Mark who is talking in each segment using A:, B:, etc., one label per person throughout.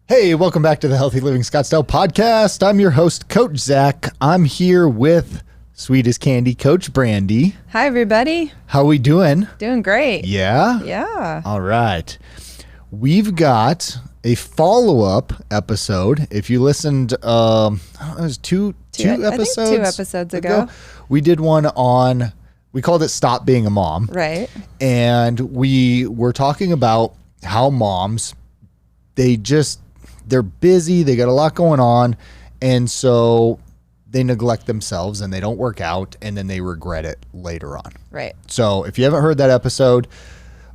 A: Hey, welcome back to the Healthy Living Scottsdale podcast. I'm your host, Coach Zach. I'm here with sweet as candy, Coach Brande.
B: Hi, everybody.
A: How we doing?
B: Doing great.
A: Yeah?
B: Yeah.
A: All right. We've got a follow-up episode. If you listened, I don't know, it was two episodes?
B: I think 2 episodes ago.
A: We did one on, we called it Stop Being a Mom.
B: Right.
A: And we were talking about how moms, they're busy, they got a lot going on, and so they neglect themselves and they don't work out, and then they regret it later on.
B: Right.
A: So if you haven't heard that episode,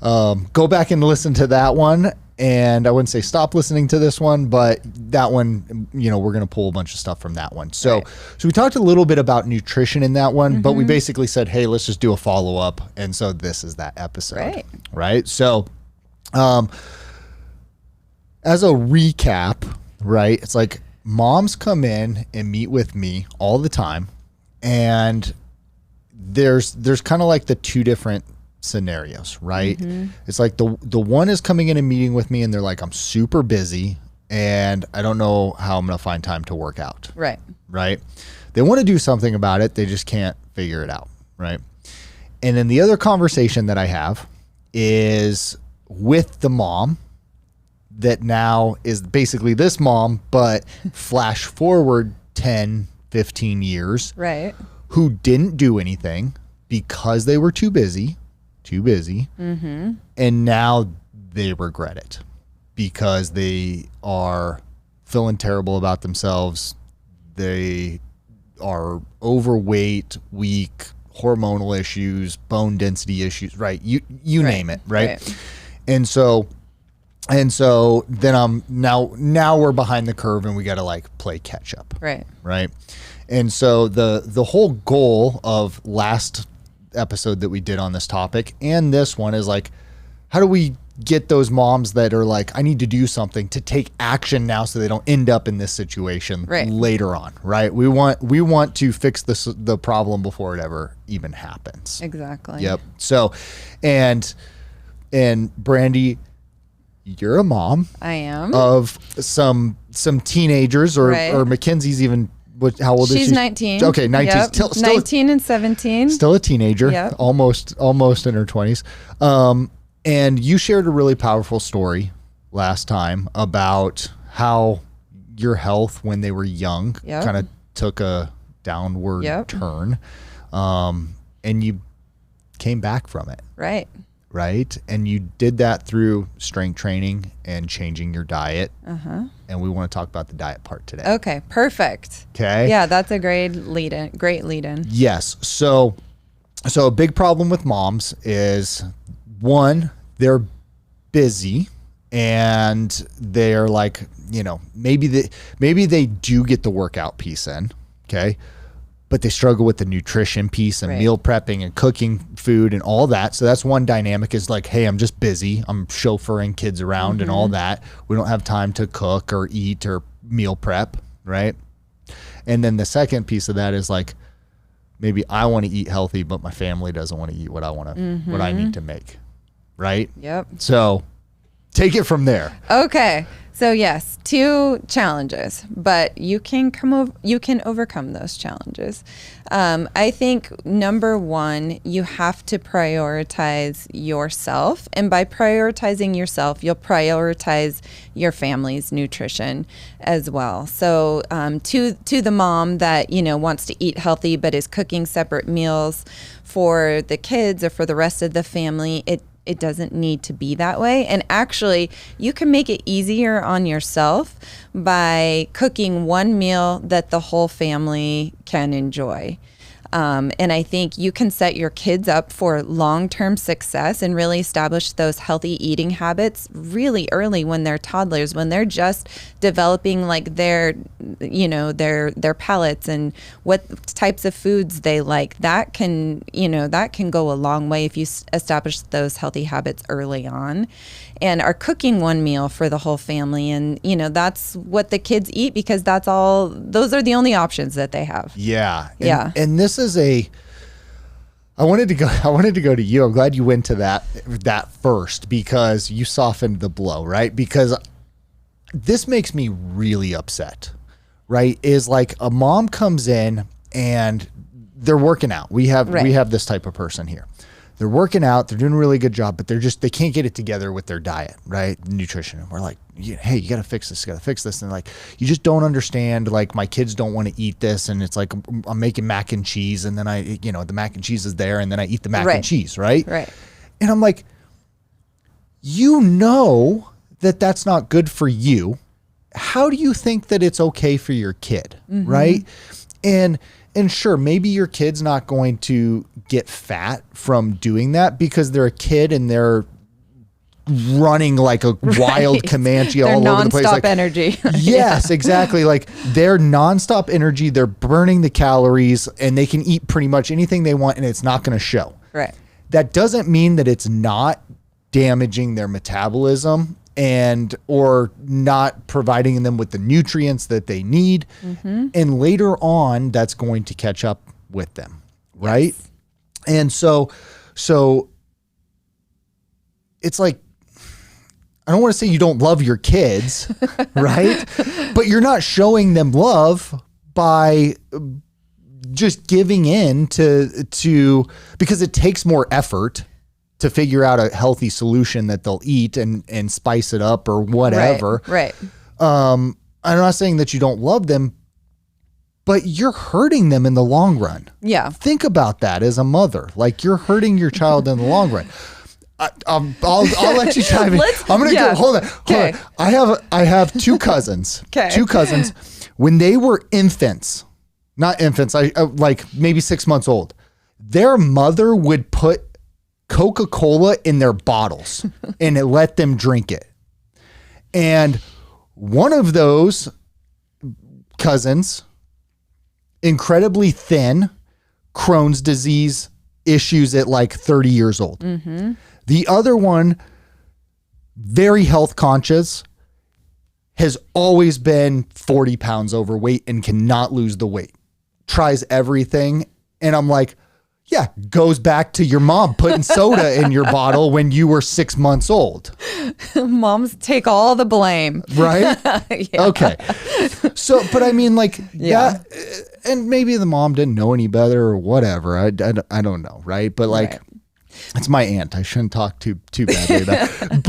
A: go back and listen to that one. And I wouldn't say stop listening to this one, but that one, we're going to pull a bunch of stuff from that one. So,
B: Right.
A: So we talked a little bit about nutrition in that one, but we basically said, hey, let's just do a follow-up. And so this is that episode. Right. So, as a recap, right, it's like moms come in and meet with me all the time, and there's kind of like the two different scenarios, right? It's like the one is coming in and meeting with me and they're like, I'm super busy and I don't know how I'm going to find time to work out.
B: Right.
A: Right. They want to do something about it. They just can't figure it out. Right. And then the other conversation that I have is with the mom that now is basically this mom, but flash forward 10, 15 years,
B: Right.
A: who didn't do anything because they were too busy. And now they regret it because they are feeling terrible about themselves. They are overweight, weak, hormonal issues, bone density issues, right? You name it, right? And so then now we're behind the curve and we got to like play catch up.
B: Right.
A: Right. And so the whole goal of last episode that we did on this topic and this one is like, how do we get those moms that are like, I need to do something to take action now so they don't end up in this situation later on, right? We want to fix the problem before it ever even happens.
B: Exactly.
A: Yep. So, and Brande, you're a mom.
B: I am.
A: Of some teenagers or Mackenzie's even. How old is she?
B: She's 19.
A: Okay, 19.
B: Yep.
A: Still
B: 19 and 17.
A: Still a teenager.
B: Yep.
A: Almost in her 20s. And you shared a really powerful story last time about how your health when they were young kind of took a downward turn. And you came back from it.
B: Right.
A: Right. And you did that through strength training and changing your diet. And we want to talk about the diet part today.
B: Okay. Perfect.
A: Okay.
B: Yeah, that's a great lead-in.
A: Yes. So a big problem with moms is, one, they're busy and they're like, maybe they do get the workout piece in. Okay. But they struggle with the nutrition piece and meal prepping and cooking food and all that. So that's one dynamic is like, hey, I'm just busy. I'm chauffeuring kids around and all that. We don't have time to cook or eat or meal prep, right? And then the second piece of that is like, maybe I want to eat healthy, but my family doesn't want to eat what I want to, what I need to make, right?
B: Yep.
A: So take it from there.
B: Okay. So yes, 2 challenges, but you can overcome those challenges. I think number 1, you have to prioritize yourself, and by prioritizing yourself, you'll prioritize your family's nutrition as well. So to the mom that wants to eat healthy but is cooking separate meals for the kids or for the rest of the family, it doesn't need to be that way. And actually, you can make it easier on yourself by cooking one meal that the whole family can enjoy. And I think you can set your kids up for long-term success and really establish those healthy eating habits really early when they're toddlers, when they're just developing like their palates and what types of foods they like. That can go a long way if you establish those healthy habits early on. And are cooking one meal for the whole family, and that's what the kids eat because those are the only options that they have.
A: Yeah.
B: And
A: this is I wanted to go to you. I'm glad you went to that first because you softened the blow, right? Because this makes me really upset, right? Is like a mom comes in and they're working out. We have this type of person here. They're working out, they're doing a really good job, but they can't get it together with their diet, right? Nutrition. And we're like, hey, you got to fix this, And like, you just don't understand, like, my kids don't want to eat this. And it's like, I'm making mac and cheese, and then the mac and cheese is there, and then I eat the mac and cheese, right?
B: Right.
A: And I'm like, that that's not good for you. How do you think that it's okay for your kid, right? And sure, maybe your kid's not going to get fat from doing that because they're a kid and they're running like a wild Comanche all over the place.
B: Nonstop
A: Like,
B: energy.
A: Yes, exactly. Like, they're nonstop energy. They're burning the calories, and they can eat pretty much anything they want, and it's not going to show.
B: Right.
A: That doesn't mean that it's not damaging their metabolism or not providing them with the nutrients that they need. And later on, that's going to catch up with them. Right. Yes. And so it's like, I don't want to say you don't love your kids, right? But you're not showing them love by just giving in to because it takes more effort to figure out a healthy solution that they'll eat and spice it up or whatever.
B: Right.
A: I'm not saying that you don't love them, but you're hurting them in the long run.
B: Yeah.
A: Think about that as a mother. Like, you're hurting your child in the long run. I'll let you chime in. I'm gonna go. Hold on. I have two cousins.
B: Okay.
A: Two cousins. When they were not infants, like maybe 6 months old, their mother would put Coca-Cola in their bottles and let them drink it. And one of those cousins, incredibly thin, Crohn's disease issues at like 30 years old. The other one, very health conscious, has always been 40 pounds overweight and cannot lose the weight. Tries everything. And I'm like, yeah, goes back to your mom putting soda in your bottle when you were 6 months old.
B: Moms take all the blame.
A: Right? Yeah. Okay. So, but I mean, like, that, and maybe the mom didn't know any better or whatever. I don't know. Right. But like, it's my aunt. I shouldn't talk too badly about it.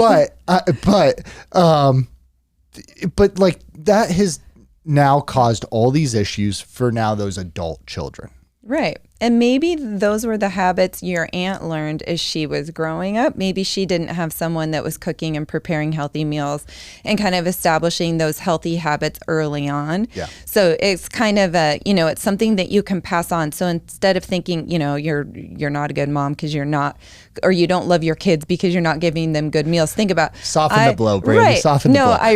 A: But like, that has now caused all these issues for now those adult children.
B: Right. And maybe those were the habits your aunt learned as she was growing up. Maybe she didn't have someone that was cooking and preparing healthy meals and kind of establishing those healthy habits early on.
A: Yeah.
B: So it's kind of it's something that you can pass on. So instead of thinking, you're not a good mom because you're not, or you don't love your kids because you're not giving them good meals. Think about
A: soften the blow, Brande.
B: Right.
A: Soften the blow.
B: I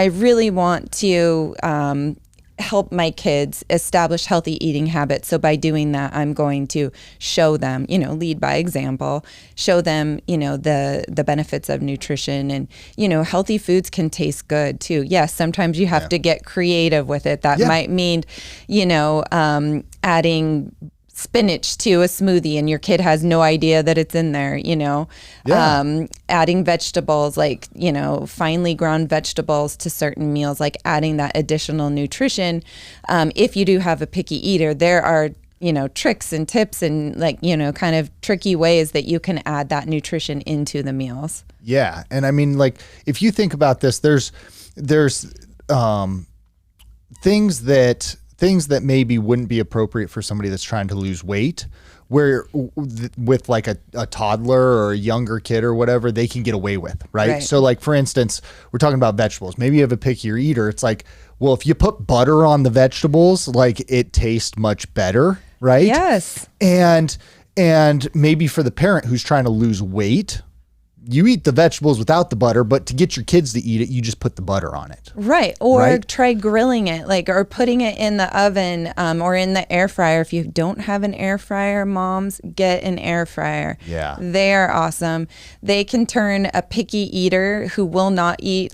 B: really want to help my kids establish healthy eating habits. So by doing that, I'm going to show them, lead by example, show them, the benefits of nutrition, and, healthy foods can taste good too. Yes, sometimes you have to get creative with it. That might mean, adding spinach to a smoothie and your kid has no idea that it's in there, adding vegetables, like, finely ground vegetables to certain meals, like adding that additional nutrition. If you do have a picky eater, there are, tricks and tips and kind of tricky ways that you can add that nutrition into the meals.
A: Yeah. And I mean, like, if you think about this, there's things that maybe wouldn't be appropriate for somebody that's trying to lose weight, where with like a toddler or a younger kid or whatever, they can get away with, right? So like, for instance, we're talking about vegetables. Maybe you have a pickier eater. It's like, well, if you put butter on the vegetables, like, it tastes much better, right?
B: Yes.
A: And maybe for the parent who's trying to lose weight, you eat the vegetables without the butter, but to get your kids to eat it, you just put the butter on it.
B: Right. Or try grilling it, or putting it in the oven, or in the air fryer. If you don't have an air fryer, moms, get an air fryer.
A: Yeah.
B: They're awesome. They can turn a picky eater who will not eat,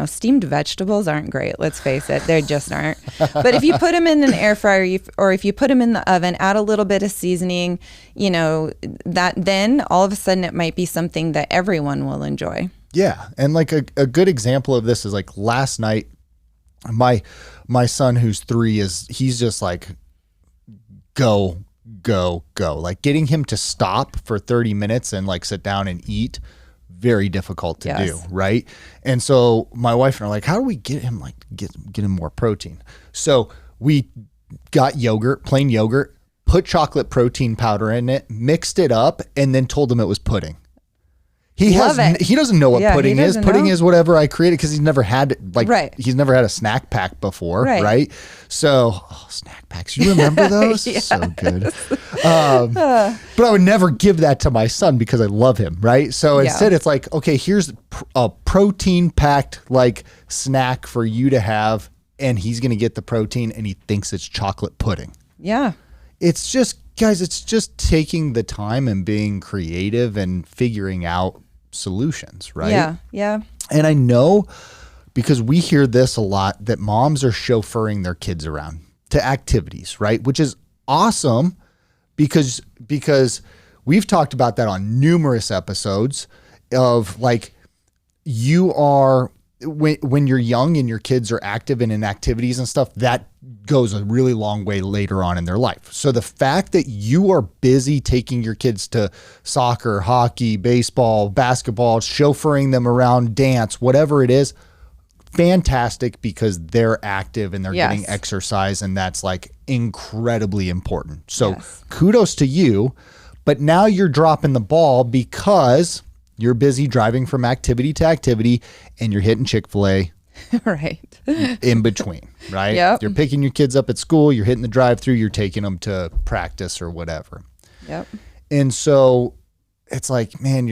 B: steamed vegetables aren't great. Let's face it. They just aren't. But if you put them in an air fryer, or if you put them in the oven, add a little bit of seasoning, that then all of a sudden it might be something that everyone will enjoy.
A: Yeah. And like a good example of this is like last night, my son who's 3 he's just like, go, go, go. Like getting him to stop for 30 minutes and like sit down and eat, very difficult to do, right? And so my wife and I are like, how do we get him like get him more protein? So we got yogurt, plain yogurt, put chocolate protein powder in it, mixed it up, and then told him it was pudding. He doesn't know what pudding is. Pudding is whatever I created because he's never had he's never had a snack pack before, right? So snack packs, you remember those? Yes. So good. But I would never give that to my son because I love him, right? So instead, it's like, okay, here's a protein packed like snack for you to have, and he's gonna get the protein, and he thinks it's chocolate pudding.
B: Yeah,
A: it's just. Guys, it's just taking the time and being creative and figuring out solutions, right?
B: Yeah, yeah.
A: And I know because we hear this a lot that moms are chauffeuring their kids around to activities, right? Which is awesome because we've talked about that on numerous episodes of like you are when you're young and your kids are active and in activities and stuff, that goes a really long way later on in their life. So the fact that you are busy taking your kids to soccer, hockey, baseball, basketball, chauffeuring them around, dance, whatever it is, fantastic because they're active and they're getting exercise, and that's like incredibly important. So kudos to you, but now you're dropping the ball because you're busy driving from activity to activity and you're hitting Chick-fil-A
B: right
A: in between, right?
B: Yep.
A: You're picking your kids up at school, you're hitting the drive-through, you're taking them to practice or whatever.
B: Yep.
A: And so it's like, man,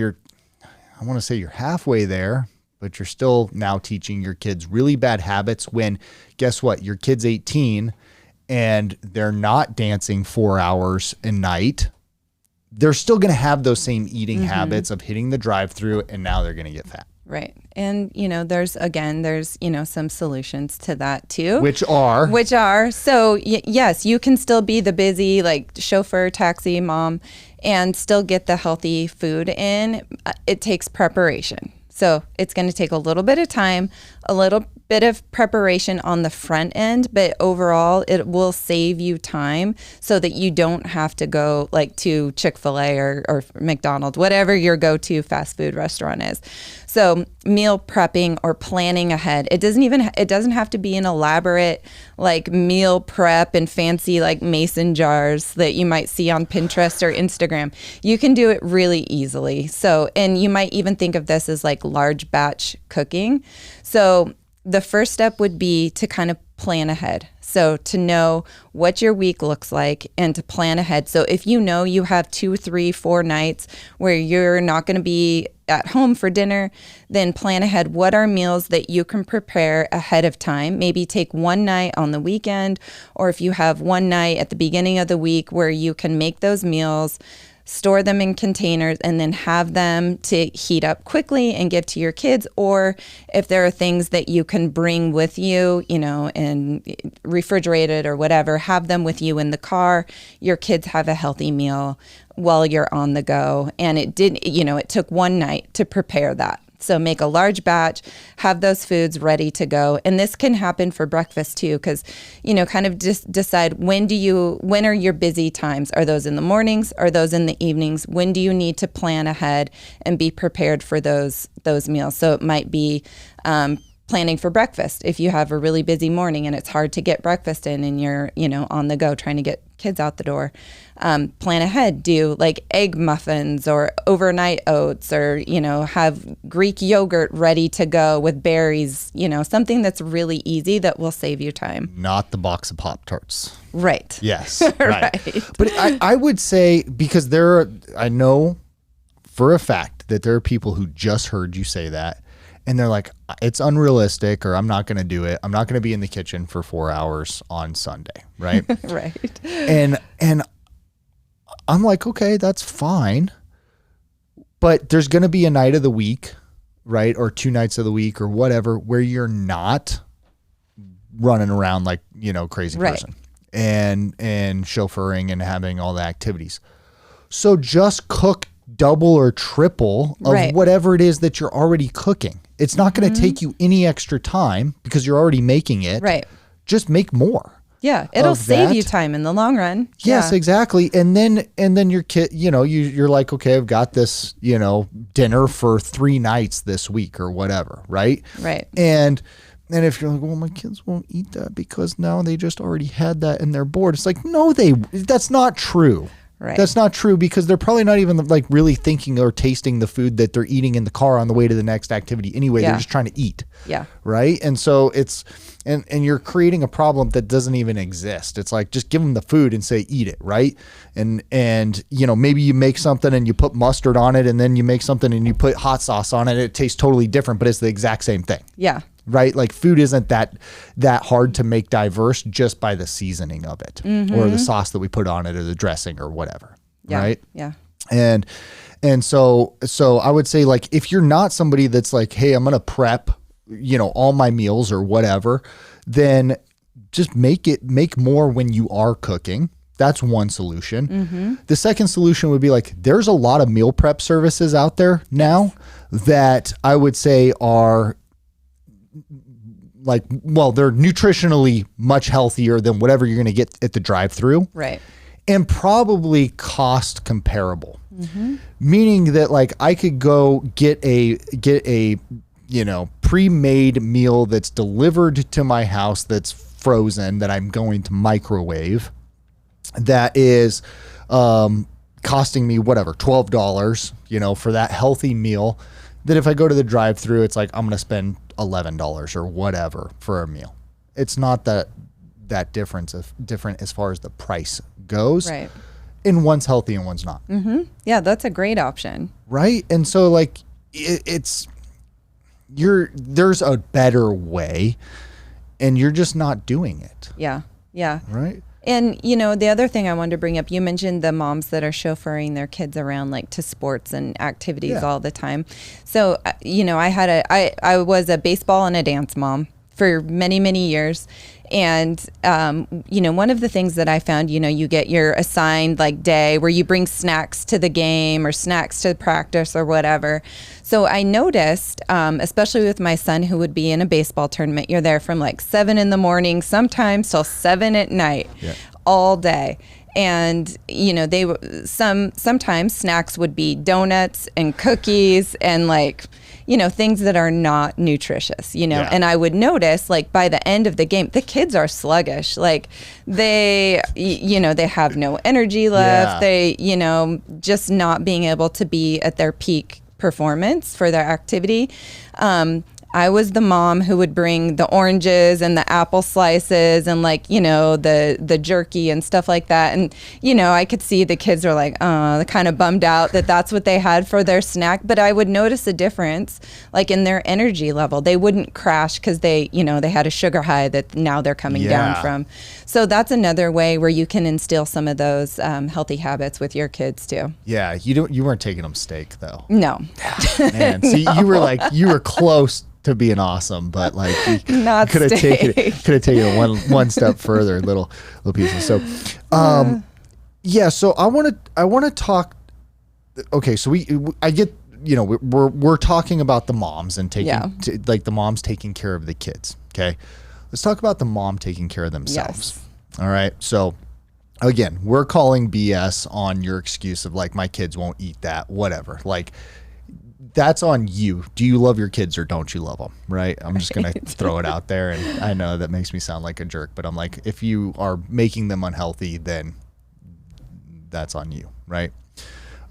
A: I want to say you're halfway there, but you're still now teaching your kids really bad habits when guess what? Your kid's 18 and they're not dancing 4 hours a night. They're still going to have those same eating habits of hitting the drive-through, and now they're going to get fat.
B: Right. And, there's, some solutions to that too.
A: Which are,
B: so yes, you can still be the busy, like chauffeur, taxi, mom, and still get the healthy food in. It takes preparation. So it's going to take a little bit of time, a little bit of preparation on the front end, but overall it will save you time so that you don't have to go like to Chick-fil-A or McDonald's, whatever your go-to fast food restaurant is. So meal prepping or planning ahead, it doesn't have to be an elaborate like meal prep and fancy like mason jars that you might see on Pinterest or Instagram. You can do it really easily. So, and you might even think of this as like large batch cooking. So the first step would be to kind of plan ahead. So to know what your week looks like and to plan ahead. So if you know you have 2, 3, 4 nights where you're not going to be at home for dinner, then plan ahead. What are meals that you can prepare ahead of time? Maybe take one night on the weekend, or if you have one night at the beginning of the week where you can make those meals, store them in containers, and then have them to heat up quickly and give to your kids. Or if there are things that you can bring with you, and refrigerated or whatever, have them with you in the car. Your kids have a healthy meal while you're on the go. And it took one night to prepare that. So make a large batch, have those foods ready to go. And this can happen for breakfast too, because, kind of just decide when are your busy times? Are those in the mornings? Are those in the evenings? When do you need to plan ahead and be prepared for those meals? So it might be planning for breakfast. If you have a really busy morning and it's hard to get breakfast in and you're, on the go trying to get kids out the door, plan ahead, do like egg muffins or overnight oats, or, have Greek yogurt ready to go with berries, something that's really easy that will save you time.
A: Not the box of Pop-Tarts.
B: Right.
A: Yes. Right. But I would say, because I know for a fact that there are people who just heard you say that, and they're like, it's unrealistic, or I'm not going to do it. I'm not going to be in the kitchen for 4 hours on Sunday. Right.
B: Right.
A: And I'm like, okay, that's fine. But there's going to be a night of the week, right? Or 2 nights of the week or whatever, where you're not running around like, crazy person and chauffeuring and having all the activities. So just cook double or triple of
B: Right.
A: whatever it is that you're already cooking. It's not going to take you any extra time because you're already making it.
B: Right.
A: Just make more.
B: Yeah, it'll
A: of
B: save
A: that.
B: you time in the long run.
A: Yes,
B: Yeah.
A: exactly. And then your kid, you're like, okay, I've got this, dinner for 3 nights this week or whatever, right?
B: Right.
A: And if you're like, well, my kids won't eat that because now they just already had that and they're bored. It's like, no, that's not true.
B: Right.
A: That's not true because they're probably not even like really thinking or tasting the food that they're eating in the car on the way to the next activity anyway.
B: Yeah.
A: They're just trying to eat.
B: Yeah.
A: Right. And so it's, and you're creating a problem that doesn't even exist. It's like, just give them the food and say, eat it. Right. And maybe you make something and you put mustard on it, and then you make something and you put hot sauce on it. It tastes totally different, but it's the exact same thing.
B: Yeah.
A: Right? Like food isn't that hard to make diverse just by the seasoning of it or the sauce that we put on it or the dressing or whatever.
B: Yeah.
A: Right?
B: Yeah.
A: And so I would say, like, if you're not somebody that's like, hey, I'm going to prep, all my meals or whatever, then just make more when you are cooking. That's one solution. The second solution would be like, there's a lot of meal prep services out there now that I would say are like, well, they're nutritionally much healthier than whatever you're going to get at the drive-through.
B: Right.
A: And probably cost comparable. Meaning that, like, I could go get a pre-made meal that's delivered to my house that's frozen that I'm going to microwave that is costing me whatever, $12, for that healthy meal, that if I go to the drive-through, it's like I'm going to spend $11 or whatever for a meal. It's not that different as far as the price goes.
B: Right.
A: And one's healthy and one's not.
B: Yeah, that's a great option.
A: Right. And so, like, there's a better way, and you're just not doing it.
B: Yeah. Yeah.
A: Right.
B: And, the other thing I wanted to bring up, you mentioned the moms that are chauffeuring their kids around, like, to sports and activities all the time. So, I was a baseball and a dance mom for many, many years. And, one of the things that I found, you get your assigned like day where you bring snacks to the game or snacks to practice or whatever. So I noticed, especially with my son who would be in a baseball tournament, you're there from like 7 a.m, sometimes till 7 p.m, all day. And, sometimes snacks would be donuts and cookies and like, things that are not nutritious, and I would notice, like, by the end of the game, the kids are sluggish. Like, they have no energy left. They, just not being able to be at their peak performance for their activity. I was the mom who would bring the oranges and the apple slices and like, the jerky and stuff like that. And, I could see the kids were like, they're kind of bummed out that that's what they had for their snack. But I would notice a difference, like in their energy level. They wouldn't crash because they had a sugar high that now they're coming down from. So that's another way where you can instill some of those healthy habits with your kids too.
A: Yeah. You weren't taking them steak though.
B: No.
A: Man, see, you were close to being awesome, but like you could have taken it one step further, little pieces. So, so I want to talk. Okay, so I get, we're talking about the moms and like the moms taking care of the kids. Okay, let's talk about the mom taking care of themselves.
B: Yes.
A: All right, so again, we're calling BS on your excuse of like, my kids won't eat that, whatever. Like, that's on you. Do you love your kids or don't you love them? Right. I'm just going to throw it out there. And I know that makes me sound like a jerk, but I'm like, if you are making them unhealthy, then that's on you. Right.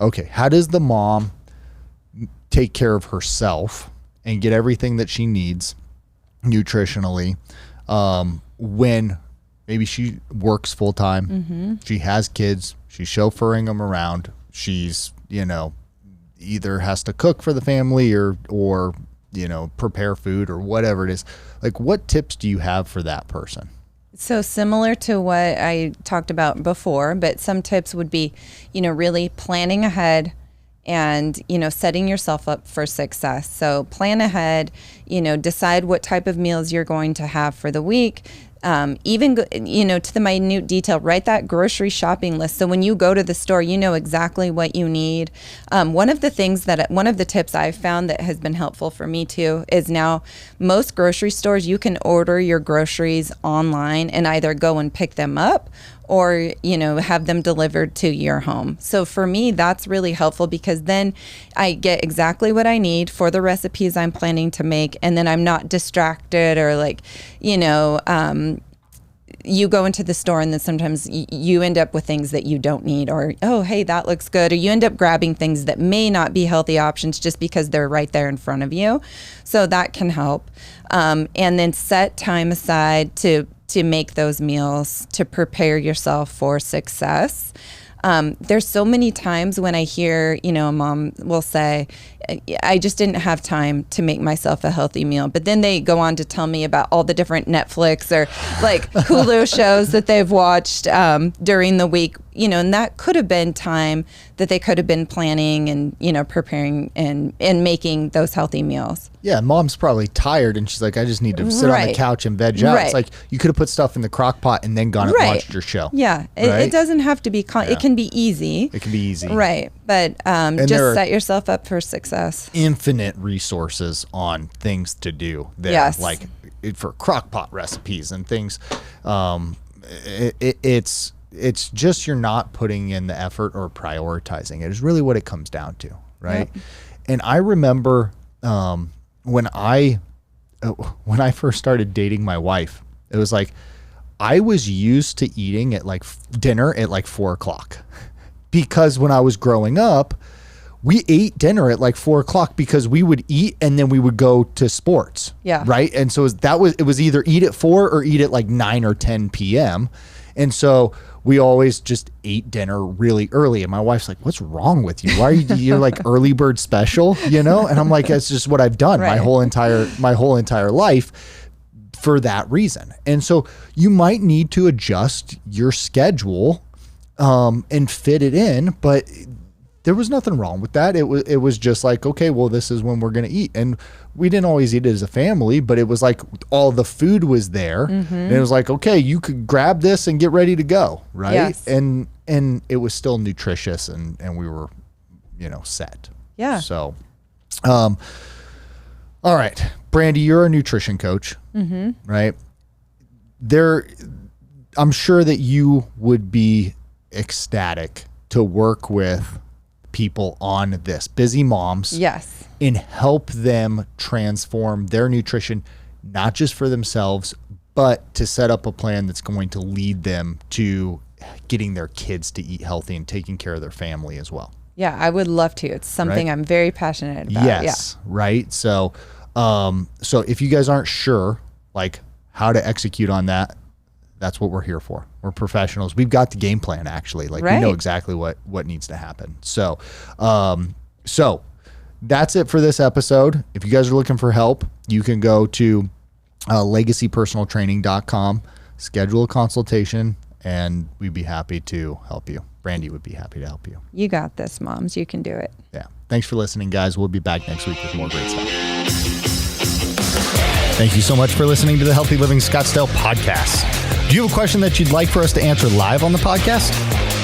A: Okay. How does the mom take care of herself and get everything that she needs nutritionally when maybe she works full time, she has kids, she's chauffeuring them around, she's, either has to cook for the family or prepare food or whatever it is. Like, what tips do you have for that person?
B: So similar to what I talked about before, but some tips would be, really planning ahead and, setting yourself up for success. So plan ahead, decide what type of meals you're going to have for the week. Even, to the minute detail, write that grocery shopping list. So when you go to the store, you know exactly what you need. One of the tips I've found that has been helpful for me too is now most grocery stores, you can order your groceries online and either go and pick them up or, have them delivered to your home. So for me, that's really helpful because then I get exactly what I need for the recipes I'm planning to make. And then I'm not distracted or you go into the store and then sometimes you end up with things that you don't need or, oh, hey, that looks good. Or you end up grabbing things that may not be healthy options just because they're right there in front of you. So that can help. And then set time aside to make those meals, to prepare yourself for success. There's so many times when I hear, a mom will say, I just didn't have time to make myself a healthy meal. But then they go on to tell me about all the different Netflix or like Hulu shows that they've watched during the week, and that could have been time that they could have been planning and, preparing and making those healthy meals.
A: Yeah, mom's probably tired and she's like, I just need to sit on the couch and veg out. It's like you could have put stuff in the crock pot and then gone and watched your show.
B: Yeah, it doesn't have to be, it can be easy.
A: It can be easy.
B: Right, but just set yourself up for success.
A: Infinite resources on things to do there, like for crock pot recipes and things. It's just you're not putting in the effort or prioritizing it is really what it comes down to, right? Yep. And I remember when I first started dating my wife, it was like I was used to eating at like dinner at like 4:00 because when I was growing up, we ate dinner at like 4:00 because we would eat and then we would go to sports.
B: Yeah.
A: Right. And so it was either eat at 4 or eat at like 9 or 10 p.m. And so we always just ate dinner really early. And my wife's like, what's wrong with you? Why are you're like early bird special, And I'm like, that's just what I've done my whole entire life for that reason. And so you might need to adjust your schedule and fit it in, but there was nothing wrong with that. It was just like, okay, well, this is when we're going to eat. And we didn't always eat it as a family, but it was like all the food was there. Mm-hmm. And it was like, okay, you could grab this and get ready to go. Right. Yes. And it was still nutritious and we were, set.
B: Yeah.
A: So, all right, Brande, you're a nutrition coach, right? I'm sure that you would be ecstatic to work with people on this, busy moms,
B: yes,
A: and help them transform their nutrition, not just for themselves, but to set up a plan that's going to lead them to getting their kids to eat healthy and taking care of their family as well.
B: Yeah, I would love to. It's something I'm very passionate about.
A: Yes, right. So, so if you guys aren't sure, like how to execute on that, that's what we're here for. We're professionals. We've got the game plan actually. Like we know exactly what needs to happen. So, so that's it for this episode. If you guys are looking for help, you can go to legacypersonaltraining.com, schedule a consultation, and we'd be happy to help you. Brande would be happy to help you.
B: You got this, moms. You can do it.
A: Yeah. Thanks for listening, guys. We'll be back next week with more great stuff. Thank you so much for listening to the Healthy Living Scottsdale podcast. Do you have a question that you'd like for us to answer live on the podcast?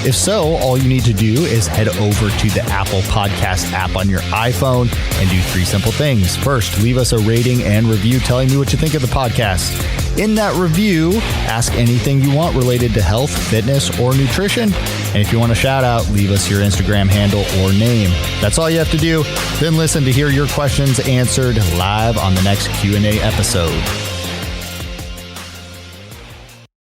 A: If so, all you need to do is head over to the Apple Podcast app on your iPhone and do 3 simple things. First, leave us a rating and review telling me what you think of the podcast. In that review, ask anything you want related to health, fitness, or nutrition. And if you want a shout out, leave us your Instagram handle or name. That's all you have to do. Then listen to hear your questions answered live on the next Q&A episode.